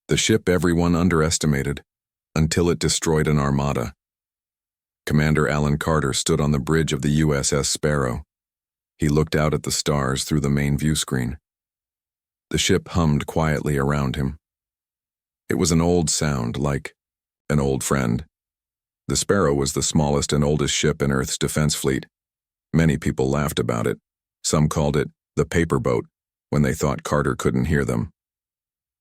The ship everyone underestimated, until it destroyed an armada. Commander Alan Carter stood on the bridge of the USS Sparrow. He looked out at the stars through the main view screen. The ship hummed quietly around him. It was an old sound, like an old friend. The Sparrow was the smallest and oldest ship in Earth's defense fleet. Many people laughed about it. Some called it the paper boat when they thought Carter couldn't hear them.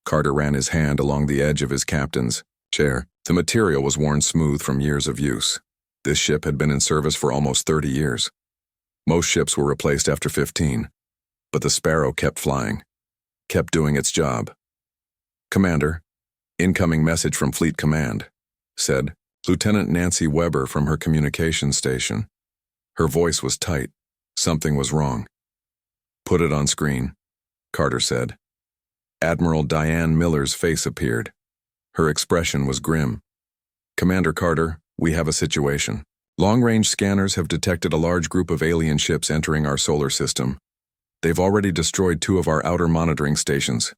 Carter ran his hand along the edge of his captain's chair. The material was worn smooth from years of use. This ship had been in service for almost 30 years. Most ships were replaced after 15, but the Sparrow kept flying, kept doing its job. "Commander, incoming message from Fleet Command," said Lieutenant Nancy Weber from her communications station. Her voice was tight. Something was wrong. "Put it on screen," Carter said. Admiral Diane Miller's face appeared. Her expression was grim. "Commander Carter, we have a situation. Long-range scanners have detected a large group of alien ships entering our solar system. They've already destroyed 2 of our outer monitoring stations.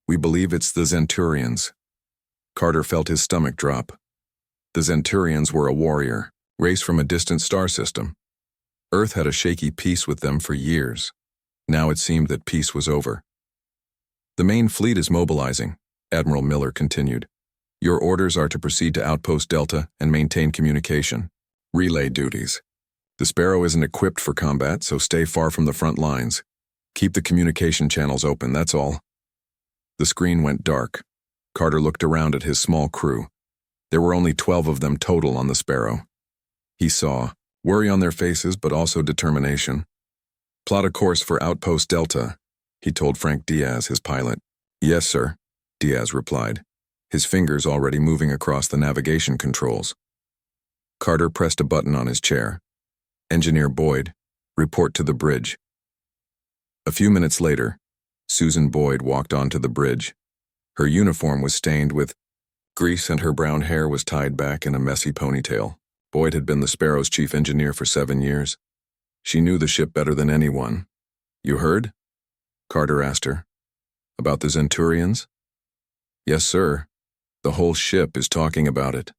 We believe it's the Zenturians." Carter felt his stomach drop. The Zenturians were a warrior, race from a distant star system. Earth had a shaky peace with them for years. Now it seemed that peace was over. "The main fleet is mobilizing," Admiral Miller continued. "Your orders are to proceed to Outpost Delta and maintain communication. Relay duties. The Sparrow isn't equipped for combat, so stay far from the front lines. Keep the communication channels open, that's all." The screen went dark. Carter looked around at his small crew. There were only 12 of them total on the Sparrow. He saw worry on their faces, but also determination. "Plot a course for Outpost Delta," he told Frank Diaz, his pilot. "Yes, sir," Diaz replied, his fingers already moving across the navigation controls. Carter pressed a button on his chair. "Engineer Boyd, report to the bridge." A few minutes later, Susan Boyd walked onto the bridge. Her uniform was stained with grease and her brown hair was tied back in a messy ponytail. Boyd had been the Sparrow's chief engineer for 7 years. She knew the ship better than anyone. "You heard?" Carter asked her. "About the Zenturians?" "Yes, sir. The whole ship is talking about it."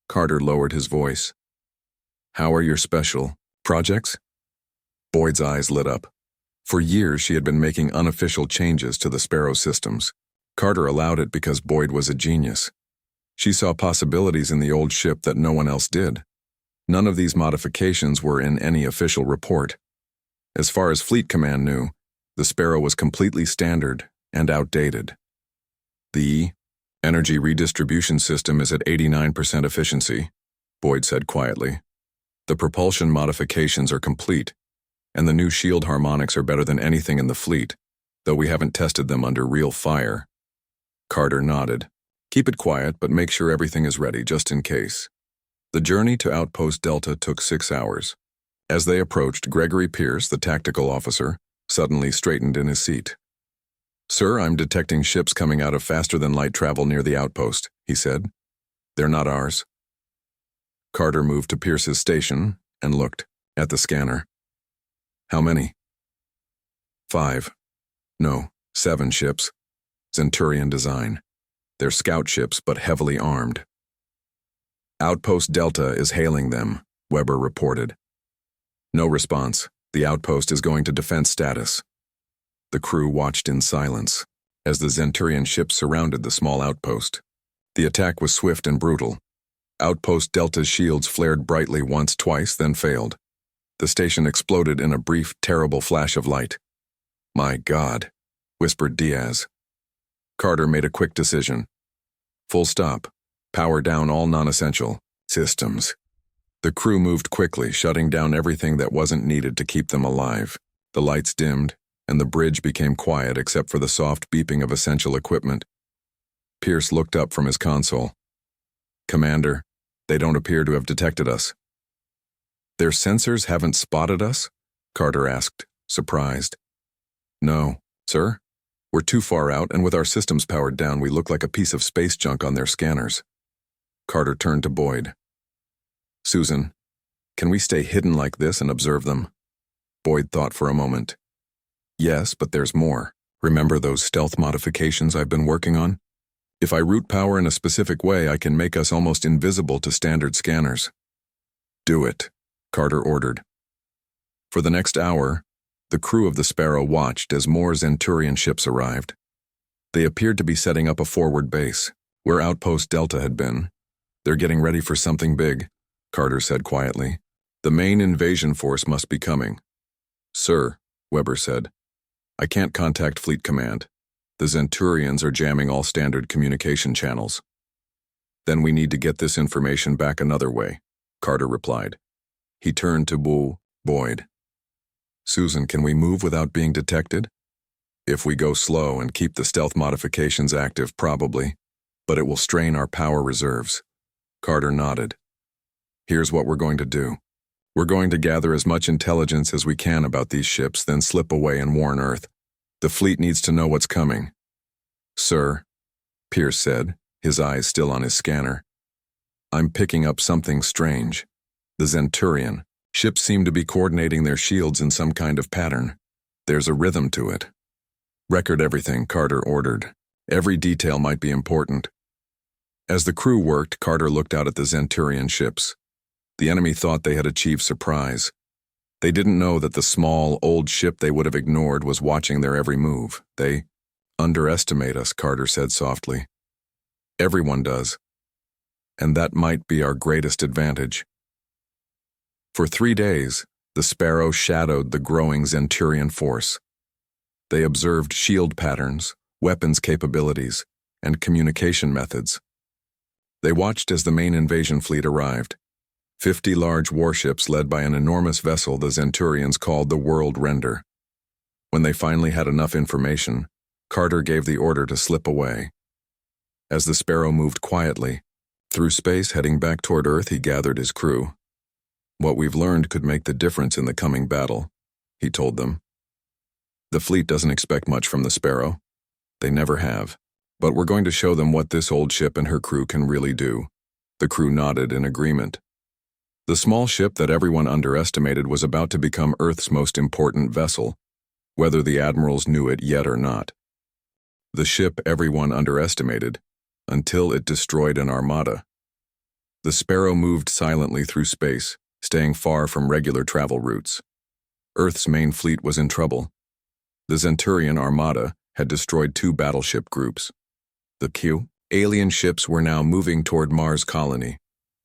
Carter lowered his voice. "How are your special projects?" Boyd's eyes lit up. For years she had been making unofficial changes to the Sparrow systems. Carter allowed it because Boyd was a genius. She saw possibilities in the old ship that no one else did. None of these modifications were in any official report. As far as Fleet Command knew, the Sparrow was completely standard and outdated. "The energy redistribution system is at 89% efficiency," Boyd said quietly. "The propulsion modifications are complete, and the new shield harmonics are better than anything in the fleet, though we haven't tested them under real fire." Carter nodded. "Keep it quiet, but make sure everything is ready, just in case." The journey to Outpost Delta took 6 hours. As they approached, Gregory Pierce, the tactical officer, suddenly straightened in his seat. "Sir, I'm detecting ships coming out of faster-than-light travel near the outpost," he said. "They're not ours." Carter moved to Pierce's station and looked at the scanner. "How many?" 5. No, 7 ships. Zenturian design. They're scout ships, but heavily armed. "Outpost Delta is hailing them," Weber reported. No response. The outpost is going to defense status. The crew watched in silence as the Zenturian ships surrounded the small outpost. The attack was swift and brutal. Outpost Delta's shields flared brightly once, twice, then failed. The station exploded in a brief, terrible flash of light. "My God," whispered Diaz. Carter made a quick decision. Full stop. Power down all non-essential systems. The crew moved quickly, shutting down everything that wasn't needed to keep them alive. The lights dimmed, and the bridge became quiet except for the soft beeping of essential equipment. Pierce looked up from his console. "Commander, they don't appear to have detected us." "Their sensors haven't spotted us?" Carter asked, surprised. "No, sir. We're too far out, and with our systems powered down, we look like a piece of space junk on their scanners." Carter turned to Boyd. "Susan, can we stay hidden like this and observe them?" Boyd thought for a moment. "Yes, but there's more. Remember those stealth modifications I've been working on? If I route power in a specific way, I can make us almost invisible to standard scanners. Do it, Carter ordered. For the next hour, the crew of the Sparrow watched as more Zenturian ships arrived. They appeared to be setting up a forward base, where Outpost Delta had been. They're getting ready for something big, Carter said quietly. The main invasion force must be coming. Sir, Weber said, I can't contact Fleet Command. The Zenturians are jamming all standard communication channels. Then we need to get this information back another way, Carter replied. He turned to Boyd. Susan, can we move without being detected? If we go slow and keep the stealth modifications active, probably, but it will strain our power reserves. Carter nodded. Here's what we're going to do. We're going to gather as much intelligence as we can about these ships, then slip away and warn Earth. The fleet needs to know what's coming. Sir, Pierce said, his eyes still on his scanner. I'm picking up something strange. The Zenturian. Ships seem to be coordinating their shields in some kind of pattern. There's a rhythm to it. Record everything, Carter ordered. Every detail might be important. As the crew worked, Carter looked out at the Zenturian ships. The enemy thought they had achieved surprise. They didn't know that the small, old ship they would have ignored was watching their every move. They underestimate us, Carter said softly. Everyone does. And that might be our greatest advantage. For 3 days, the Sparrow shadowed the growing Zenturian force. They observed shield patterns, weapons capabilities, and communication methods. They watched as the main invasion fleet arrived. 50 large warships led by an enormous vessel the Zenturians called the World Render. When they finally had enough information, Carter gave the order to slip away. As the Sparrow moved quietly through space heading back toward Earth, he gathered his crew. What we've learned could make the difference in the coming battle, he told them. The fleet doesn't expect much from the Sparrow. They never have. But we're going to show them what this old ship and her crew can really do. The crew nodded in agreement. The small ship that everyone underestimated was about to become Earth's most important vessel, whether the admirals knew it yet or not. The ship everyone underestimated, until it destroyed an armada. The Sparrow moved silently through space, staying far from regular travel routes. Earth's main fleet was in trouble. The Zenturian Armada had destroyed 2 battleship groups. The alien ships were now moving toward Mars colony.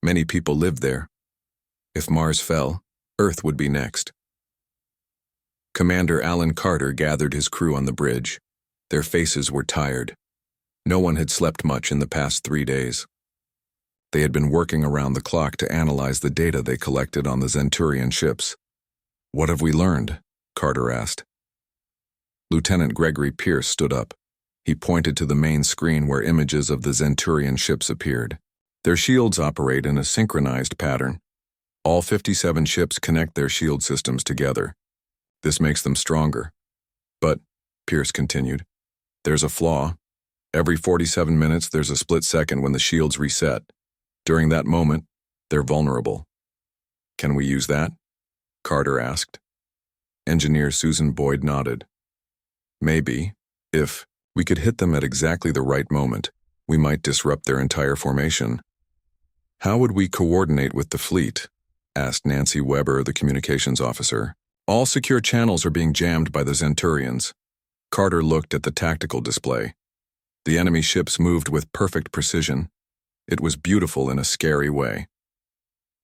Many people lived there. If Mars fell, Earth would be next. Commander Alan Carter gathered his crew on the bridge. Their faces were tired. No one had slept much in the past 3 days. They had been working around the clock to analyze the data they collected on the Zenturian ships. What have we learned? Carter asked. Lieutenant Gregory Pierce stood up. He pointed to the main screen where images of the Zenturian ships appeared. Their shields operate in a synchronized pattern. All 57 ships connect their shield systems together. This makes them stronger. But, Pierce continued, there's a flaw. Every 47 minutes there's a split second when the shields reset. During that moment, they're vulnerable. Can we use that? Carter asked. Engineer Susan Boyd nodded. Maybe, if we could hit them at exactly the right moment, we might disrupt their entire formation. How would we coordinate with the fleet? Asked Nancy Weber, the communications officer. All secure channels are being jammed by the Zenturians. Carter looked at the tactical display. The enemy ships moved with perfect precision. It was beautiful in a scary way.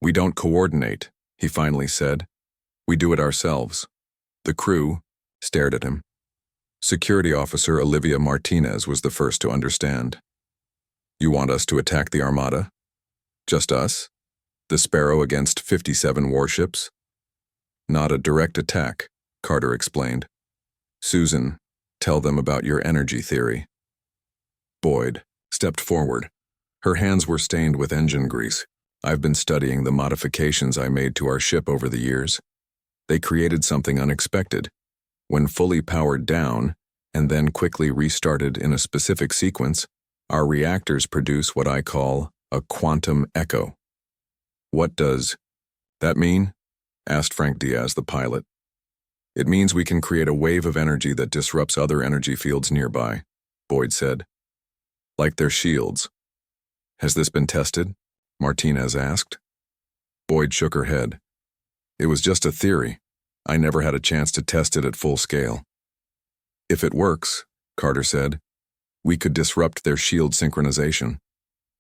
We don't coordinate, he finally said. We do it ourselves. The crew stared at him. Security Officer Olivia Martinez was the first to understand. You want us to attack the Armada? Just us? The Sparrow against 57 warships? Not a direct attack, Carter explained. Susan, tell them about your energy theory. Boyd stepped forward. Her hands were stained with engine grease. I've been studying the modifications I made to our ship over the years. They created something unexpected. When fully powered down, and then quickly restarted in a specific sequence, our reactors produce what I call a quantum echo. What does that mean? Asked Frank Diaz, the pilot. It means we can create a wave of energy that disrupts other energy fields nearby, Boyd said. like their shields. Has this been tested? Martinez asked. Boyd shook her head. It was just a theory. I never had a chance to test it at full scale. If it works, Carter said, we could disrupt their shield synchronization.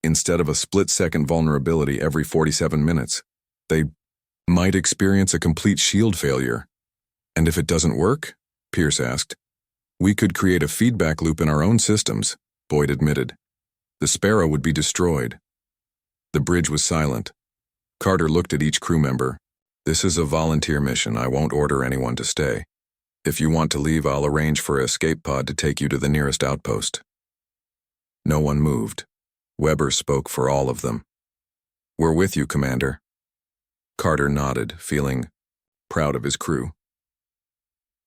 Instead of a split-second vulnerability every 47 minutes, they might experience a complete shield failure. And if it doesn't work? Pierce asked. We could create a feedback loop in our own systems, Boyd admitted. The Sparrow would be destroyed. The bridge was silent. Carter looked at each crew member. This is a volunteer mission. I won't order anyone to stay. If you want to leave, I'll arrange for an escape pod to take you to the nearest outpost. No one moved. Weber spoke for all of them. We're with you, Commander. Carter nodded, feeling proud of his crew.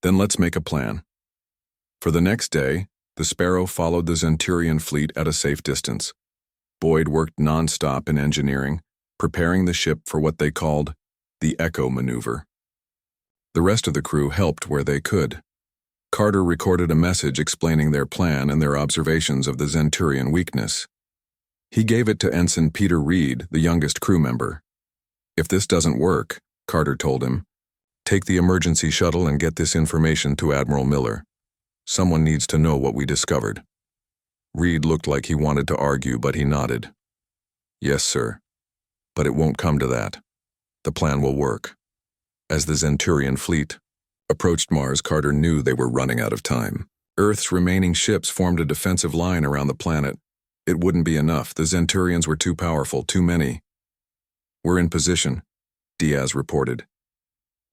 Then let's make a plan. For the next day, the Sparrow followed the Zenturian fleet at a safe distance. Boyd worked non-stop in engineering, preparing the ship for what they called the Echo Maneuver. The rest of the crew helped where they could. Carter recorded a message explaining their plan and their observations of the Zenturian weakness. He gave it to Ensign Peter Reed, the youngest crew member. If this doesn't work, Carter told him, take the emergency shuttle and get this information to Admiral Miller. Someone needs to know what we discovered. Reed looked like he wanted to argue, but he nodded. Yes, sir. But it won't come to that. The plan will work. As the Zenturian fleet approached Mars, Carter knew they were running out of time. Earth's remaining ships formed a defensive line around the planet. It wouldn't be enough. The Zenturians were too powerful, too many. We're in position, Diaz reported.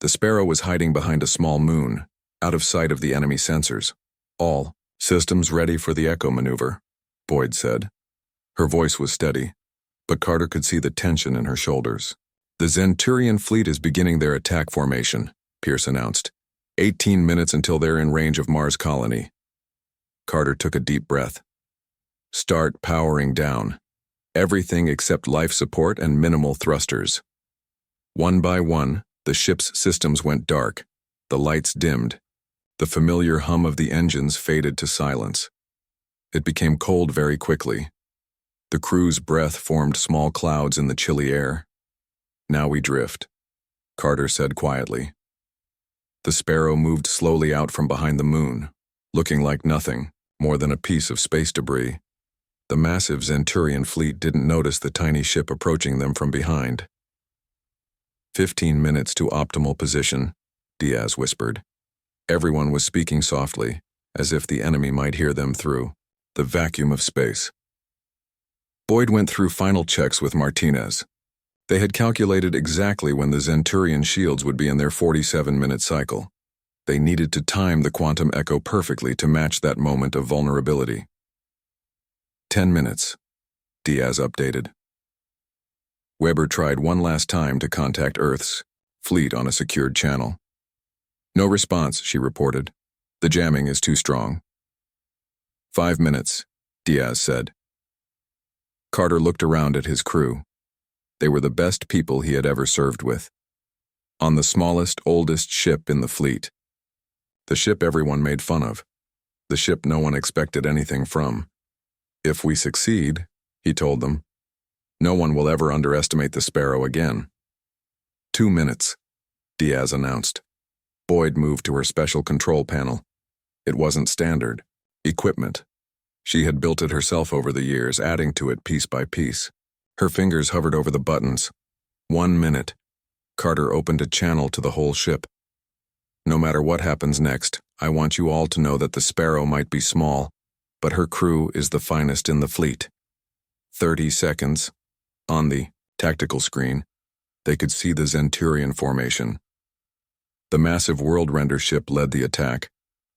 The Sparrow was hiding behind a small moon, out of sight of the enemy sensors. All systems ready for the Echo Maneuver, Boyd said. Her voice was steady, but Carter could see the tension in her shoulders. The Zenturian fleet is beginning their attack formation, Pierce announced. 18 minutes until they're in range of Mars colony. Carter took a deep breath. Start powering down. Everything except life support and minimal thrusters. One by one, the ship's systems went dark. The lights dimmed. The familiar hum of the engines faded to silence. It became cold very quickly. The crew's breath formed small clouds in the chilly air. Now we drift, Carter said quietly. The Sparrow moved slowly out from behind the moon, looking like nothing more than a piece of space debris. The massive Zenturian fleet didn't notice the tiny ship approaching them from behind. 15 minutes to optimal position, Diaz whispered. Everyone was speaking softly, as if the enemy might hear them through the vacuum of space. Boyd went through final checks with Martinez. They had calculated exactly when the Zenturian shields would be in their 47-minute cycle. They needed to time the quantum echo perfectly to match that moment of vulnerability. 10 minutes, Diaz updated. Weber tried one last time to contact Earth's fleet on a secured channel. No response, she reported. The jamming is too strong. 5 minutes, Diaz said. Carter looked around at his crew. They were the best people he had ever served with. On the smallest, oldest ship in the fleet. The ship everyone made fun of. The ship no one expected anything from. If we succeed, he told them, no one will ever underestimate the Sparrow again. 2 minutes, Diaz announced. Boyd moved to her special control panel. It wasn't standard. Equipment. She had built it herself over the years, adding to it piece by piece. Her fingers hovered over the buttons. 1 minute. Carter opened a channel to the whole ship. No matter what happens next, I want you all to know that the Sparrow might be small, but her crew is the finest in the fleet. 30 seconds. On the tactical screen, they could see the Zenturian formation. The massive World Render ship led the attack,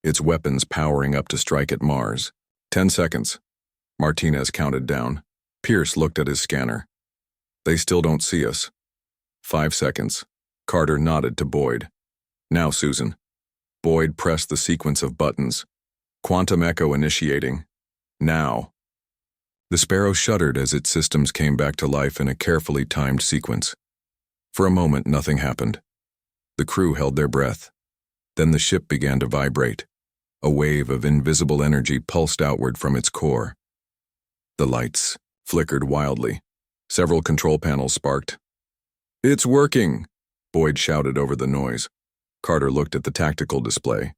its weapons powering up to strike at Mars. 10 seconds. Martinez counted down. Pierce looked at his scanner. They still don't see us. 5 seconds. Carter nodded to Boyd. Now, Susan. Boyd pressed the sequence of buttons. Quantum echo initiating. Now. The Sparrow shuddered as its systems came back to life in a carefully timed sequence. For a moment, nothing happened. The crew held their breath. Then the ship began to vibrate. A wave of invisible energy pulsed outward from its core. The lights flickered wildly. Several control panels sparked. "It's working!" Boyd shouted over the noise. Carter looked at the tactical display.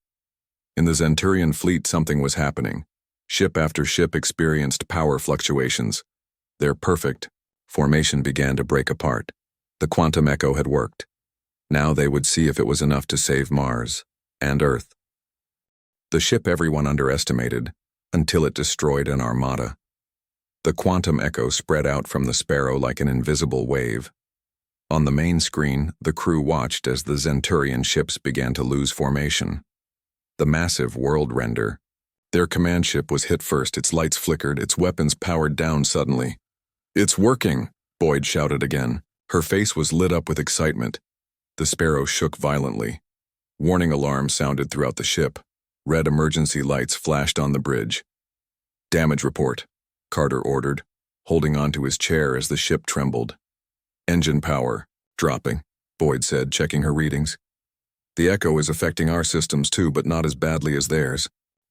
In the Zenturian fleet, something was happening. Ship after ship experienced power fluctuations. Their perfect formation began to break apart. The quantum echo had worked. Now they would see if it was enough to save Mars and Earth. The ship everyone underestimated, until it destroyed an armada. The quantum echo spread out from the Sparrow like an invisible wave. On the main screen, the crew watched as the Zenturian ships began to lose formation. The massive world render. Their command ship was hit first, its lights flickered, its weapons powered down suddenly. "It's working!" Boyd shouted again. Her face was lit up with excitement. The Sparrow shook violently. Warning alarms sounded throughout the ship. Red emergency lights flashed on the bridge. "Damage report," Carter ordered, holding onto his chair as the ship trembled. "Engine power dropping," Boyd said, checking her readings. "The echo is affecting our systems too, but not as badly as theirs.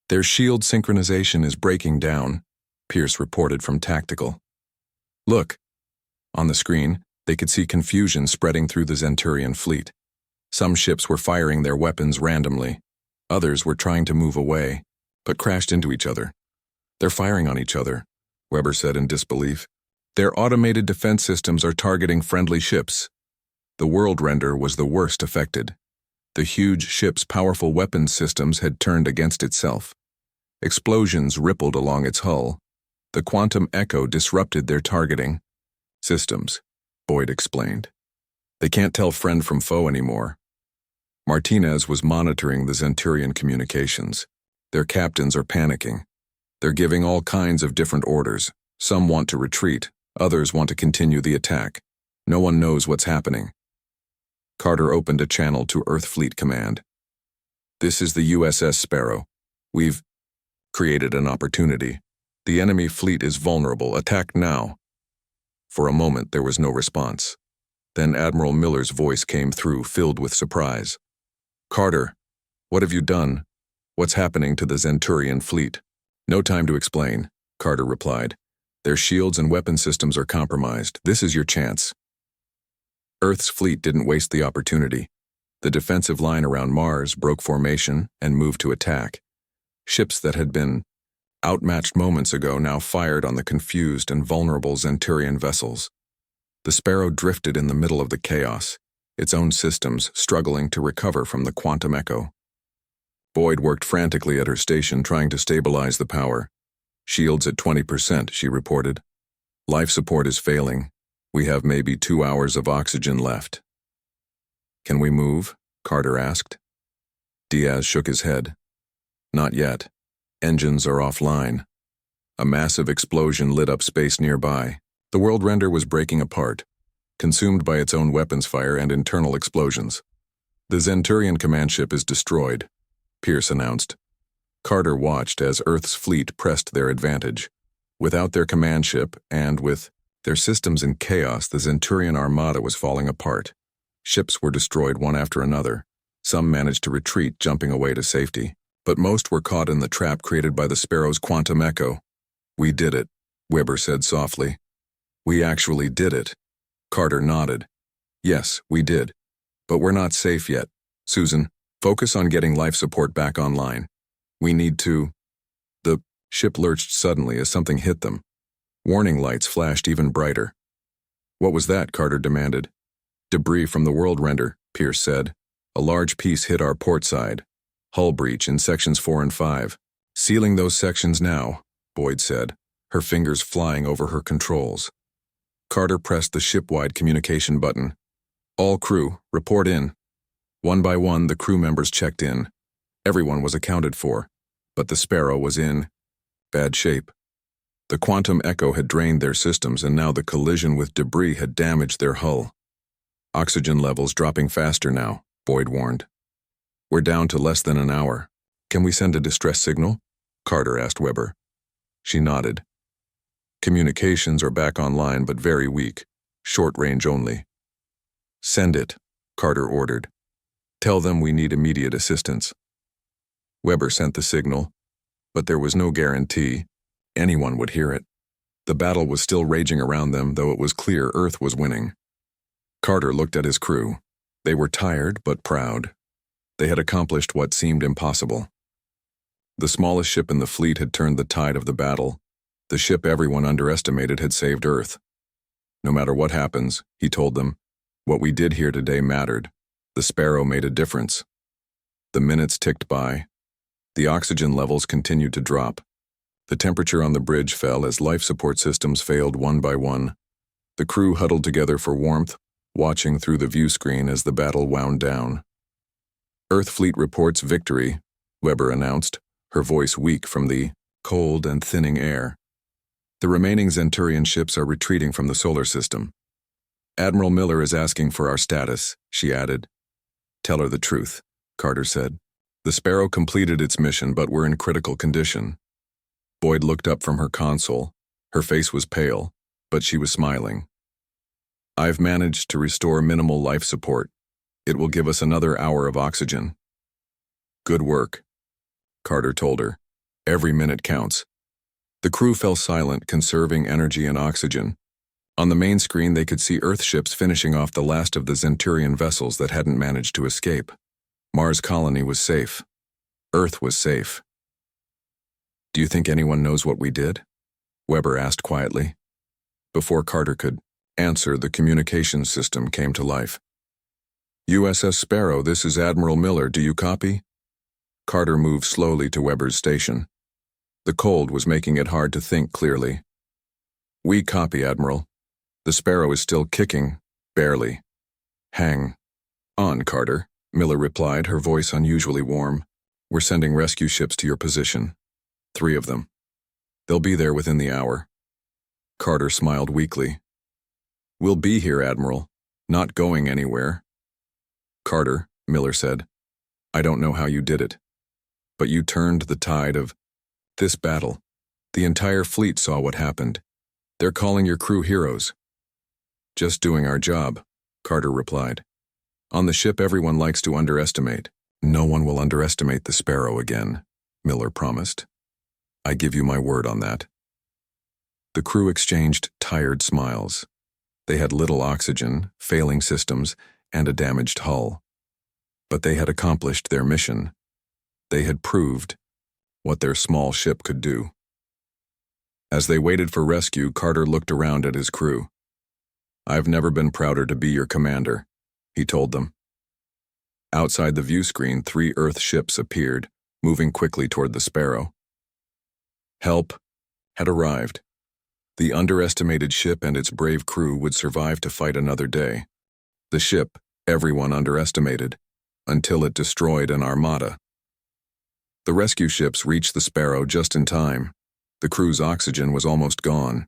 Their shield synchronization is breaking down," Pierce reported from Tactical. "Look." On the screen, they could see confusion spreading through the Zenturian fleet. Some ships were firing their weapons randomly. Others were trying to move away, but crashed into each other. "They're firing on each other," Weber said in disbelief. "Their automated defense systems are targeting friendly ships." The world render was the worst affected. The huge ship's powerful weapons systems had turned against itself. Explosions rippled along its hull. The quantum echo disrupted their targeting systems, Boyd explained. "They can't tell friend from foe anymore." Martinez was monitoring the Zenturian communications. Their captains are panicking. They're giving all kinds of different orders. Some want to retreat, others want to continue the attack. No one knows what's happening. Carter opened a channel to Earth Fleet Command. "This is the USS Sparrow. We've created an opportunity. The enemy fleet is vulnerable. Attack now." For a moment, there was no response. Then Admiral Miller's voice came through, filled with surprise. "Carter, what have you done? What's happening to the Zenturian fleet?" "No time to explain," Carter replied. "Their shields and weapon systems are compromised. This is your chance." Earth's fleet didn't waste the opportunity. The defensive line around Mars broke formation and moved to attack. Ships that had been outmatched moments ago now fired on the confused and vulnerable Zenturian vessels. The Sparrow drifted in the middle of the chaos, its own systems struggling to recover from the quantum echo. Boyd worked frantically at her station trying to stabilize the power. "Shields at 20%, she reported. "Life support is failing. We have maybe 2 hours of oxygen left." "Can we move?" Carter asked. Diaz shook his head. "Not yet. Engines are offline." A massive explosion lit up space nearby. The world render was breaking apart, consumed by its own weapons fire and internal explosions. "The Zenturian command ship is destroyed," Pierce announced. Carter watched as Earth's fleet pressed their advantage. Without their command ship, and with their systems in chaos, the Zenturian Armada was falling apart. Ships were destroyed one after another. Some managed to retreat, jumping away to safety. But most were caught in the trap created by the Sparrow's quantum echo. "We did it," Weber said softly. "We actually did it." Carter nodded. "Yes, we did. But we're not safe yet. Susan, focus on getting life support back online. We need to—" The ship lurched suddenly as something hit them. Warning lights flashed even brighter. "What was that?" Carter demanded. "Debris from the world render," Pierce said. "A large piece hit our port side. Hull breach in sections 4 and 5. Sealing those sections now," Boyd said, her fingers flying over her controls. Carter pressed the ship-wide communication button. "All crew, report in." One by one, the crew members checked in. Everyone was accounted for, but the Sparrow was in bad shape. The quantum echo had drained their systems, and now the collision with debris had damaged their hull. "Oxygen levels dropping faster now," Boyd warned. "We're down to less than an hour. Can we send a distress signal?" Carter asked Weber. She nodded. "Communications are back online, but very weak. Short range only." "Send it," Carter ordered. "Tell them we need immediate assistance." Weber sent the signal, but there was no guarantee anyone would hear it. The battle was still raging around them, though it was clear Earth was winning. Carter looked at his crew. They were tired but proud. They had accomplished what seemed impossible. The smallest ship in the fleet had turned the tide of the battle. The ship everyone underestimated had saved Earth. No matter what happens, he told them, what we did here today mattered. The Sparrow made a difference. The minutes ticked by. The oxygen levels continued to drop. The temperature on the bridge fell as life support systems failed one by one. The crew huddled together for warmth, watching through the view screen as the battle wound down. Earth Fleet reports victory, Weber announced, her voice weak from the cold and thinning air. The remaining Zenturian ships are retreating from the solar system. Admiral Miller is asking for our status, she added. Tell her the truth, Carter said. The Sparrow completed its mission, but we're in critical condition. Boyd looked up from her console. Her face was pale, but she was smiling. I've managed to restore minimal life support. It will give us another hour of oxygen. Good work, Carter told her. Every minute counts. The crew fell silent, conserving energy and oxygen. On the main screen, they could see Earth ships finishing off the last of the Zenturian vessels that hadn't managed to escape. Mars colony was safe. Earth was safe. Do you think anyone knows what we did? Weber asked quietly. Before Carter could answer, the communications system came to life. USS Sparrow, this is Admiral Miller. Do you copy? Carter moved slowly to Weber's station. The cold was making it hard to think clearly. We copy, Admiral. The Sparrow is still kicking, barely. Hang on, Carter, Miller replied, her voice unusually warm. We're sending rescue ships to your position. 3 of them. They'll be there within the hour. Carter smiled weakly. We'll be here, Admiral. Not going anywhere. Carter, Miller said, I don't know how you did it, but you turned the tide of this battle. The entire fleet saw what happened. They're calling your crew heroes. Just doing our job, Carter replied. On the ship, everyone likes to underestimate. No one will underestimate the Sparrow again, Miller promised. I give you my word on that. The crew exchanged tired smiles. They had little oxygen, failing systems, and a damaged hull. But they had accomplished their mission. They had proved what their small ship could do. As they waited for rescue, Carter looked around at his crew. I've never been prouder to be your commander, he told them. Outside the view screen, 3 Earth ships appeared, moving quickly toward the Sparrow. Help had arrived. The underestimated ship and its brave crew would survive to fight another day. The ship everyone underestimated, until it destroyed an Armada. The rescue ships reached the Sparrow just in time. The crew's oxygen was almost gone.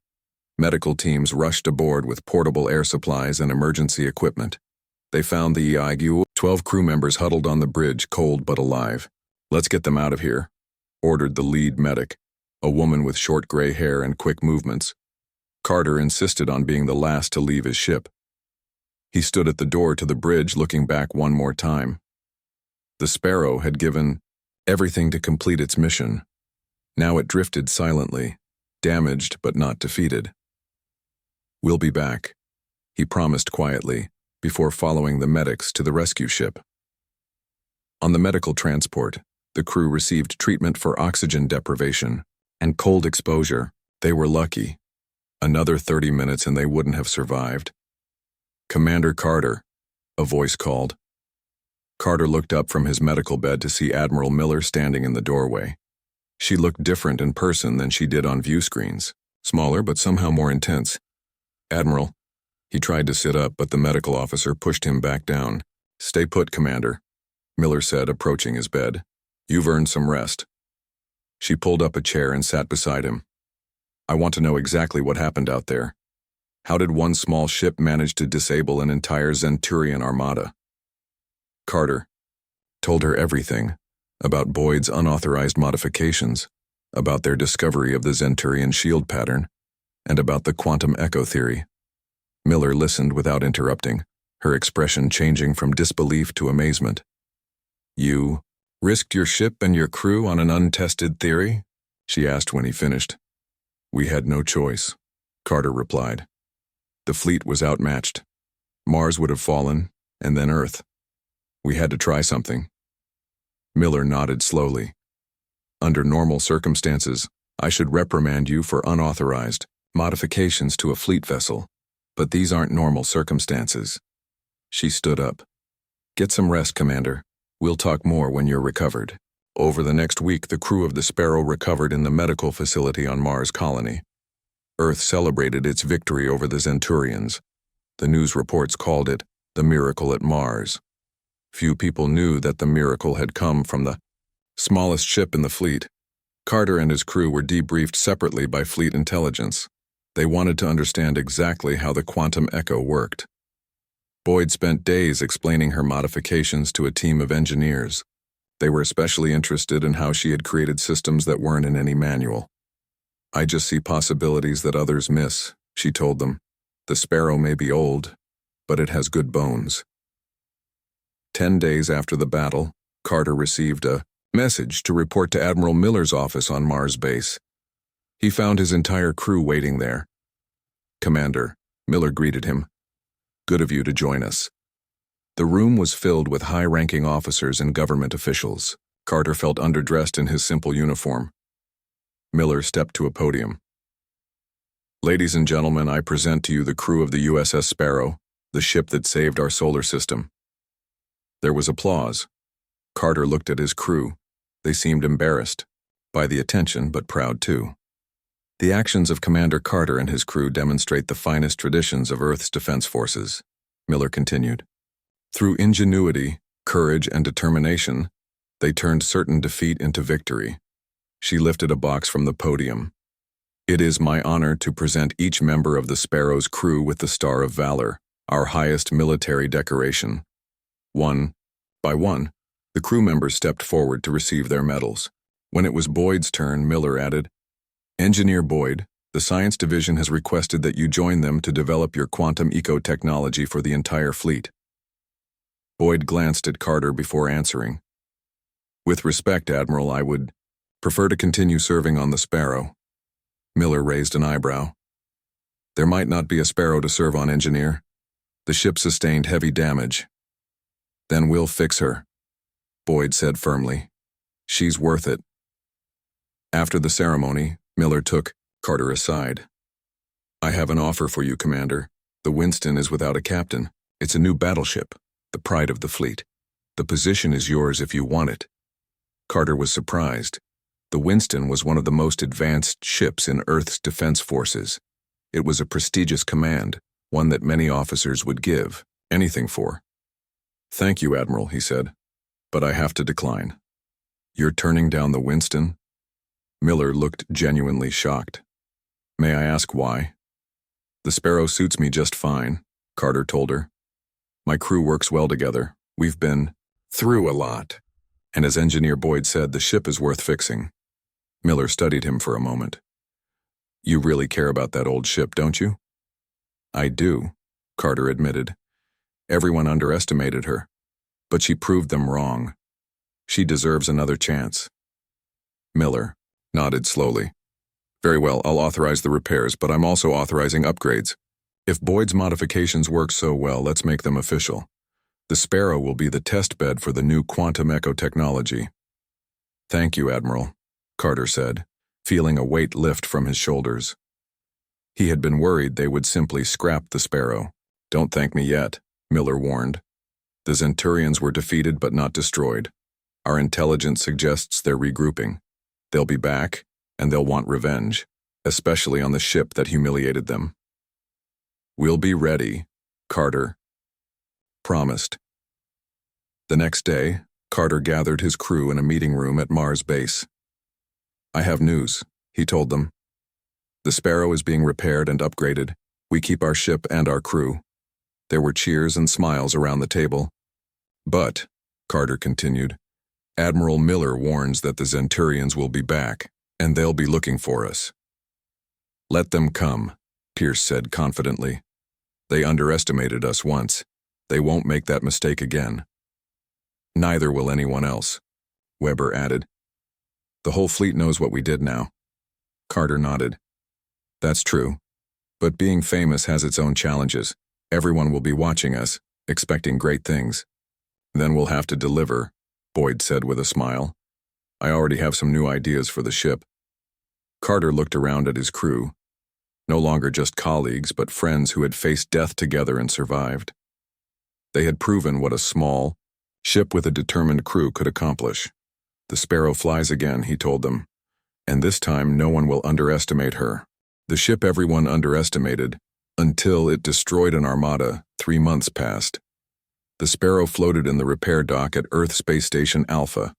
Medical teams rushed aboard with portable air supplies and emergency equipment. They found the EIGU. 12 crew members huddled on the bridge, cold but alive. Let's get them out of here, ordered the lead medic, a woman with short gray hair and quick movements. Carter insisted on being the last to leave his ship. He stood at the door to the bridge, looking back one more time. The Sparrow had given everything to complete its mission. Now it drifted silently, damaged but not defeated. We'll be back, he promised quietly, before following the medics to the rescue ship. On the medical transport, the crew received treatment for oxygen deprivation and cold exposure. They were lucky. Another 30 minutes and they wouldn't have survived. Commander Carter, a voice called. Carter looked up from his medical bed to see Admiral Miller standing in the doorway. She looked different in person than she did on view screens, smaller but somehow more intense. Admiral, he tried to sit up, but the medical officer pushed him back down. Stay put, Commander, Miller said, approaching his bed. You've earned some rest. She pulled up a chair and sat beside him. I want to know exactly what happened out there. How did one small ship manage to disable an entire Zenturian armada? Carter told her everything about Boyd's unauthorized modifications, about their discovery of the Zenturian shield pattern, and about the quantum echo theory. Miller listened without interrupting, her expression changing from disbelief to amazement. You risked your ship and your crew on an untested theory? She asked when he finished. We had no choice, Carter replied. The fleet was outmatched. Mars would have fallen, and then Earth. We had to try something. Miller nodded slowly. Under normal circumstances, I should reprimand you for unauthorized modifications to a fleet vessel, but these aren't normal circumstances. She stood up. Get some rest, Commander. We'll talk more when you're recovered. Over the next week, the crew of the Sparrow recovered in the medical facility on Mars Colony. Earth celebrated its victory over the Zenturians. The news reports called it the miracle at Mars. Few people knew that the miracle had come from the smallest ship in the fleet. Carter and his crew were debriefed separately by fleet intelligence. They wanted to understand exactly how the quantum echo worked. Boyd spent days explaining her modifications to a team of engineers. They were especially interested in how she had created systems that weren't in any manual. I just see possibilities that others miss, she told them. The Sparrow may be old, but it has good bones. 10 days after the battle, Carter received a message to report to Admiral Miller's office on Mars base. He found his entire crew waiting there. Commander, Miller greeted him. Good of you to join us. The room was filled with high-ranking officers and government officials. Carter felt underdressed in his simple uniform. Miller stepped to a podium. Ladies and gentlemen, I present to you the crew of the USS Sparrow, the ship that saved our solar system. There was applause. Carter looked at his crew. They seemed embarrassed by the attention, but proud too. The actions of Commander Carter and his crew demonstrate the finest traditions of Earth's defense forces, Miller continued. Through ingenuity, courage, and determination, they turned certain defeat into victory. She lifted a box from the podium. It is my honor to present each member of the Sparrow's crew with the Star of Valor, our highest military decoration. One by one, the crew members stepped forward to receive their medals. When it was Boyd's turn, Miller added, Engineer Boyd, the Science Division has requested that you join them to develop your quantum eco-technology for the entire fleet. Boyd glanced at Carter before answering. With respect, Admiral, I would prefer to continue serving on the Sparrow. Miller raised an eyebrow. There might not be a Sparrow to serve on, Engineer. The ship sustained heavy damage. Then we'll fix her, Boyd said firmly. She's worth it. After the ceremony, Miller took Carter aside. I have an offer for you, Commander. The Winston is without a captain. It's a new battleship, the pride of the fleet. The position is yours if you want it. Carter was surprised. The Winston was one of the most advanced ships in Earth's defense forces. It was a prestigious command, one that many officers would give anything for. Thank you, Admiral, he said, but I have to decline. You're turning down the Winston? Miller looked genuinely shocked. May I ask why? The Sparrow suits me just fine, Carter told her. My crew works well together. We've been through a lot. And as Engineer Boyd said, the ship is worth fixing. Miller studied him for a moment. You really care about that old ship, don't you? I do, Carter admitted. Everyone underestimated her, but she proved them wrong. She deserves another chance. Miller nodded slowly. Very well, I'll authorize the repairs, but I'm also authorizing upgrades. If Boyd's modifications work so well, let's make them official. The Sparrow will be the test bed for the new quantum echo technology. Thank you, Admiral, Carter said, feeling a weight lift from his shoulders. He had been worried they would simply scrap the Sparrow. Don't thank me yet, Miller warned. The Zenturians were defeated but not destroyed. Our intelligence suggests they're regrouping. They'll be back, and they'll want revenge, especially on the ship that humiliated them. We'll be ready, Carter promised. The next day, Carter gathered his crew in a meeting room at Mars base. I have news, he told them. The Sparrow is being repaired and upgraded. We keep our ship and our crew. There were cheers and smiles around the table. But, Carter continued, Admiral Miller warns that the Zenturians will be back, and they'll be looking for us. Let them come, Pierce said confidently. They underestimated us once. They won't make that mistake again. Neither will anyone else, Weber added. The whole fleet knows what we did now. Carter nodded. That's true. But being famous has its own challenges. Everyone will be watching us, expecting great things. Then we'll have to deliver, Boyd said with a smile. I already have some new ideas for the ship. Carter looked around at his crew. No longer just colleagues, but friends who had faced death together and survived. They had proven what a small ship with a determined crew could accomplish. The Sparrow flies again, he told them. And this time no one will underestimate her. The ship everyone underestimated, until it destroyed an Armada. 3 months passed. The Sparrow floated in the repair dock at Earth Space Station Alpha.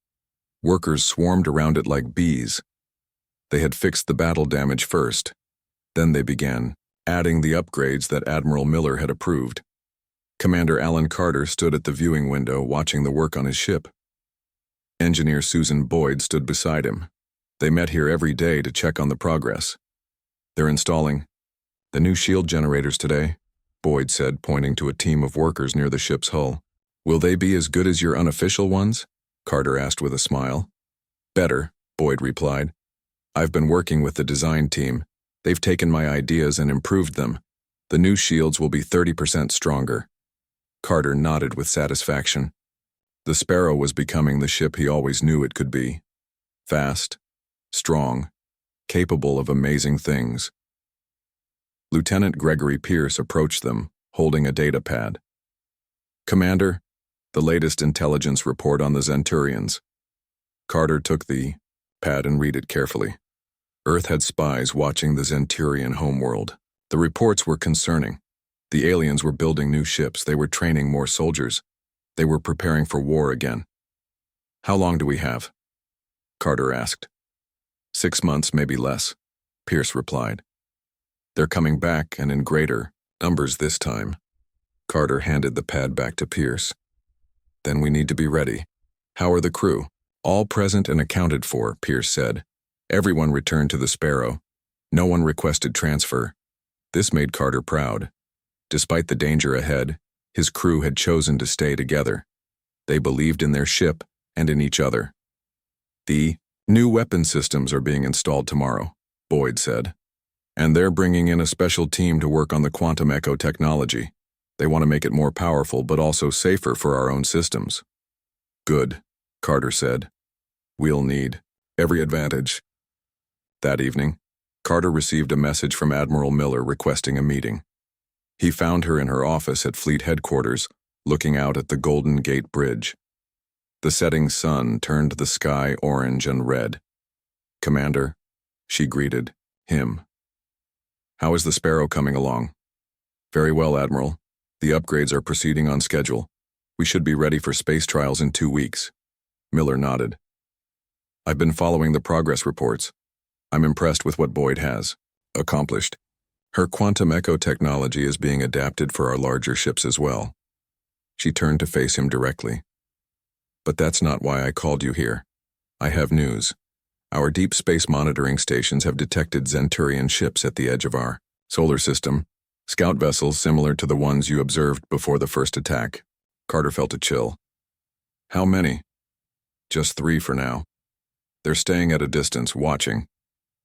Workers swarmed around it like bees. They had fixed the battle damage first. Then they began adding the upgrades that Admiral Miller had approved. Commander Alan Carter stood at the viewing window watching the work on his ship. Engineer Susan Boyd stood beside him. They met here every day to check on the progress. They're installing the new shield generators today, Boyd said, pointing to a team of workers near the ship's hull. Will they be as good as your unofficial ones? Carter asked with a smile. Better, Boyd replied. I've been working with the design team. They've taken my ideas and improved them. The new shields will be 30% stronger. Carter nodded with satisfaction. The Sparrow was becoming the ship he always knew it could be. Fast, strong, capable of amazing things. Lieutenant Gregory Pierce approached them, holding a data pad. Commander, the latest intelligence report on the Zenturians. Carter took the pad and read it carefully. Earth had spies watching the Zenturian homeworld. The reports were concerning. The aliens were building new ships. They were training more soldiers. They were preparing for war again. How long do we have? Carter asked. 6 months, maybe less, Pierce replied. They're coming back and in greater numbers this time. Carter handed the pad back to Pierce. Then we need to be ready. How are the crew? All present and accounted for, Pierce said. Everyone returned to the Sparrow. No one requested transfer. This made Carter proud. Despite the danger ahead, his crew had chosen to stay together. They believed in their ship and in each other. The new weapon systems are being installed tomorrow, Boyd said. And they're bringing in a special team to work on the quantum echo technology. They want to make it more powerful but also safer for our own systems. Good, Carter said. We'll need every advantage. That evening, Carter received a message from Admiral Miller requesting a meeting. He found her in her office at Fleet Headquarters, looking out at the Golden Gate Bridge. The setting sun turned the sky orange and red. Commander, she greeted him. How is the Sparrow coming along? Very well, Admiral. The upgrades are proceeding on schedule. We should be ready for space trials in 2 weeks. Miller nodded. I've been following the progress reports. I'm impressed with what Boyd has accomplished. Her quantum echo technology is being adapted for our larger ships as well. She turned to face him directly. But that's not why I called you here. I have news. Our deep space monitoring stations have detected Zenturian ships at the edge of our solar system, scout vessels similar to the ones you observed before the first attack. Carter felt a chill. How many? Just 3 for now. They're staying at a distance, watching.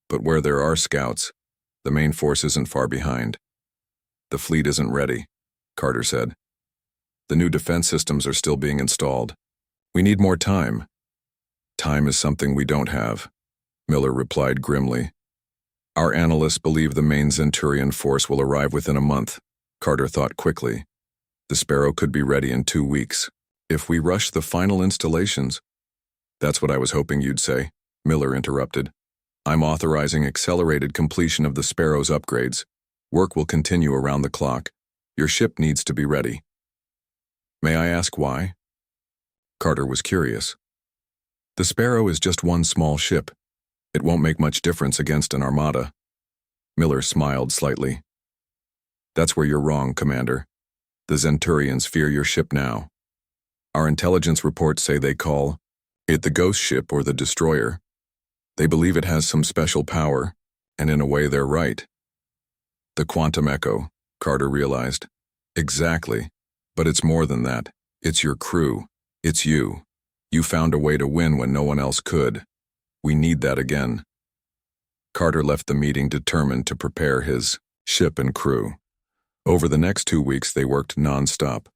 But where there are scouts, the main force isn't far behind. The fleet isn't ready, Carter said. The new defense systems are still being installed. We need more time. Time is something we don't have, Miller replied grimly. Our analysts believe the main Zenturian force will arrive within a month. Carter thought quickly. The Sparrow could be ready in 2 weeks. If we rush the final installations. That's what I was hoping you'd say, Miller interrupted. I'm authorizing accelerated completion of the Sparrow's upgrades. Work will continue around the clock. Your ship needs to be ready. May I ask why? Carter was curious. The Sparrow is just one small ship. It won't make much difference against an Armada. Miller smiled slightly. That's where you're wrong, Commander. The Zenturians fear your ship now. Our intelligence reports say they call it the Ghost Ship or the Destroyer. They believe it has some special power, and in a way they're right. The quantum echo, Carter realized. Exactly. But it's more than that. It's your crew. It's you. You found a way to win when no one else could. We need that again. Carter left the meeting determined to prepare his ship and crew. Over the next 2 weeks they worked non-stop.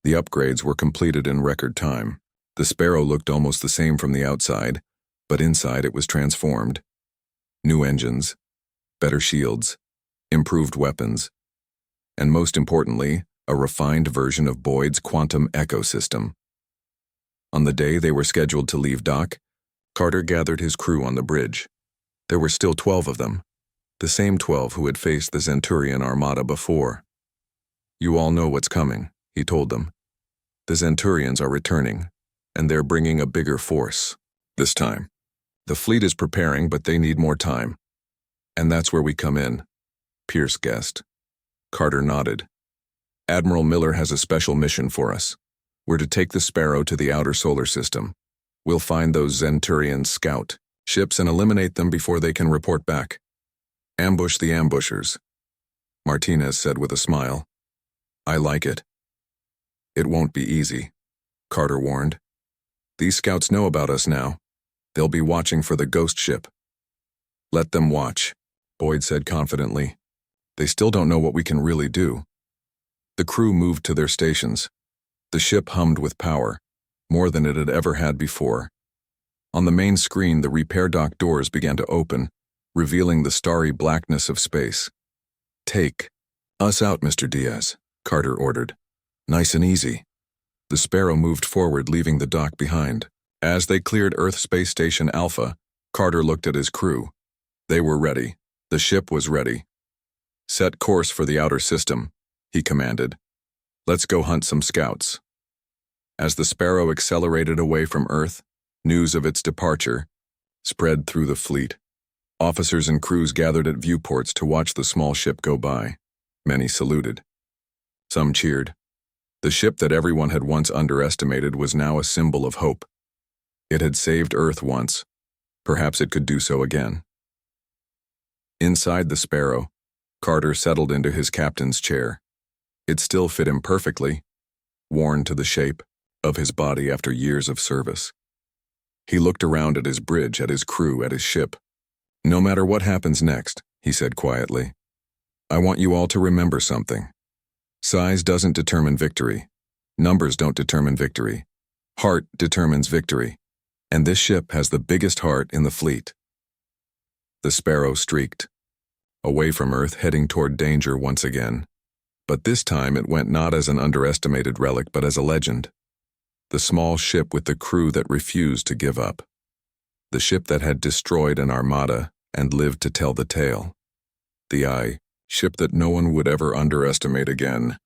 The upgrades were completed in record time. The Sparrow looked almost the same from the outside, but inside it was transformed. New engines, better shields, improved weapons, and most importantly, a refined version of Boyd's quantum ecosystem. On the day they were scheduled to leave dock, Carter gathered his crew on the bridge. There were still 12 of them, the same 12 who had faced the Zenturian Armada before. "You all know what's coming," he told them. "The Zenturians are returning, and they're bringing a bigger force this time. The fleet is preparing, but they need more time. And that's where we come in," Pierce guessed. Carter nodded. "Admiral Miller has a special mission for us. We're to take the Sparrow to the outer solar system. We'll find those Zenturian scout ships and eliminate them before they can report back. Ambush the ambushers," Martinez said with a smile. "I like it." "It won't be easy," Carter warned. "These scouts know about us now. They'll be watching for the ghost ship." "Let them watch," Boyd said confidently. "They still don't know what we can really do." The crew moved to their stations. The ship hummed with power, more than it had ever had before. On the main screen, the repair dock doors began to open, revealing the starry blackness of space. "Take us out, Mr. Diaz," Carter ordered. "Nice and easy." The Sparrow moved forward, leaving the dock behind. As they cleared Earth Space Station Alpha, Carter looked at his crew. They were ready. The ship was ready. "Set course for the outer system," he commanded. "Let's go hunt some scouts." As the Sparrow accelerated away from Earth, news of its departure spread through the fleet. Officers and crews gathered at viewports to watch the small ship go by. Many saluted. Some cheered. The ship that everyone had once underestimated was now a symbol of hope. It had saved Earth once. Perhaps it could do so again. Inside the Sparrow, Carter settled into his captain's chair. It still fit him perfectly, worn to the shape of his body after years of service. He looked around at his bridge, at his crew, at his ship. "No matter what happens next," he said quietly, "I want you all to remember something. Size doesn't determine victory. Numbers don't determine victory. Heart determines victory. And this ship has the biggest heart in the fleet." The Sparrow streaked away from Earth, heading toward danger once again. But this time it went not as an underestimated relic, but as a legend. The small ship with the crew that refused to give up. The ship that had destroyed an armada and lived to tell the tale. The ship that no one would ever underestimate again.